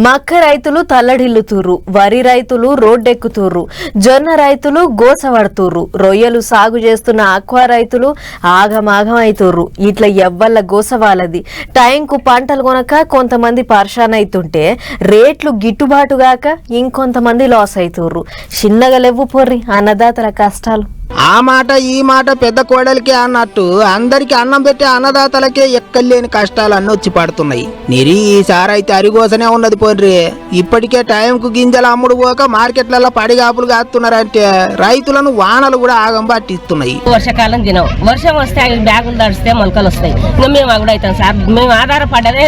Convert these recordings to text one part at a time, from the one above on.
మక్క రైతులు తల్లడిల్లుతూరు, వరి రైతులు రోడ్డెక్కుతూరు, జొన్న రైతులు గోసవడుతూరు, రొయ్యలు సాగు చేస్తున్న ఆక్వా రైతులు ఆగమాగమైతూరు. ఇట్లా ఎవ్వల్ల గోసవాలది. టైంకు పంటలు కొనక కొంతమంది పర్షాన్ అయితుంటే రేట్లు గిట్టుబాటుగాక ఇంకొంతమంది లాస్ అయితూరు. చిన్నగా లెవ్వు పొర్రి అన్నదాతల కష్టాలు. ఆ మాట ఈ మాట పెద్ద కోడలికే అన్నట్టు అందరికి అన్నం పెట్టే అన్నదాతలకే ఎక్కలేని కష్టాలన్నీ వచ్చి పడుతున్నాయి. నిరి ఈసారి అయితే అరిగోసనే ఉన్నది పోన్రి. ఇప్పటికే టైంకు గింజలు అమ్ముడు పోక మార్కెట్లలో పడిగాపులు కాస్తున్నారంటే రైతులను వానలు కూడా ఆగం పట్టిస్తున్నాయి. వర్షాకాలం దినం వర్షం వస్తే బ్యాగులు తడిస్తే మొలకలు వస్తాయి. ఇంకా మేము కూడా అవుతాం సార్. మేము ఆధారపడ్డదే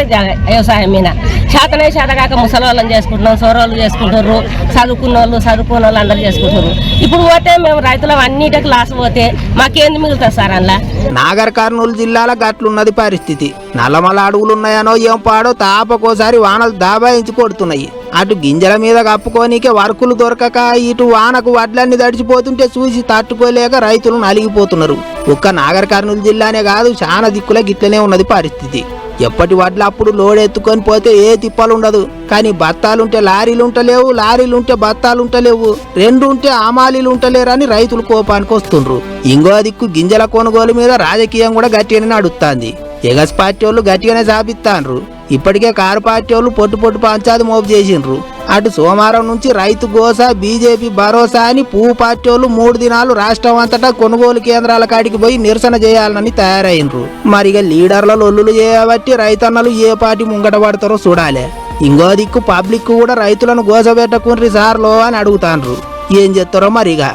వ్యవసాయం మీద. చేతనే చేతగాక ముసలోళ్ళని చేసుకుంటున్నాం, సోరోళ్ళు చేసుకుంటారు, చదువుకున్న వాళ్ళు అందరూ చేసుకుంటారు. ఇప్పుడు పోతే మేము రైతులు అన్ని లాస్ పోతే మాకేంది మిగులుతుంది సార్? అలా నాగర్ కర్నూలు జిల్లాలో గట్లున్నది పరిస్థితి. నల్లమల అడవులున్నాయనో ఏం పాడో తాపకోసారి వానలు దాబాయించి కొడుతున్నాయి. అటు గింజల మీద కప్పుకోనికే వర్కులు దొరకక ఇటు వానకు వడ్లన్నీ తడిచిపోతుంటే చూసి తట్టుకోలేక రైతులు నలిగిపోతున్నారు. ఒక్క నాగర్ కర్నూలు జిల్లానే కాదు, చాలా దిక్కుల గిట్లనే ఉన్నది పరిస్థితి. ఎప్పటి వడ్లు అప్పుడు లోడ్ ఎత్తుకొని పోతే ఏ తిప్పలు ఉండదు. కానీ బత్తాలుంటే లారీలు ఉంటలేవు, లారీలుంటే బత్తాలు ఉంటలేవు, రెండు ఉంటే ఆమాలీలు ఉంటలేరని రైతులు కోపానికి వస్తుండ్రు. ఇంకో దిక్కు గింజల కొనుగోలు మీద రాజకీయం కూడా గట్టిగానే నడుస్తుంది. ఎగస్ పార్టీ వాళ్ళు గట్టిగానే సాపిస్తాండ్రు. ఇప్పటికే కారు పార్టీ వాళ్ళు పొట్టు పంచాది మోపు చేసిండ్రు. అటు సోమవారం నుంచి రైతు గోస, బీజేపీ భరోసా అని పువ్వు పార్టీ వాళ్ళు 3 దినాలు రాష్ట్రం అంతటా కొనుగోలు కేంద్రాల కాడికి పోయి నిరసన చేయాలని తయారైనరు. మరిగా లీడర్ల లొల్లులు చేయబట్టి రైతన్నలు ఏ పార్టీ ముంగట పడతారో చూడాలి. ఇంకో దిక్కు పబ్లిక్ కూడా రైతులను గోస పెట్టకుండ్రి సార్లో అని అడుగుతాండ్రు. ఏం చేస్తారో మరిగా.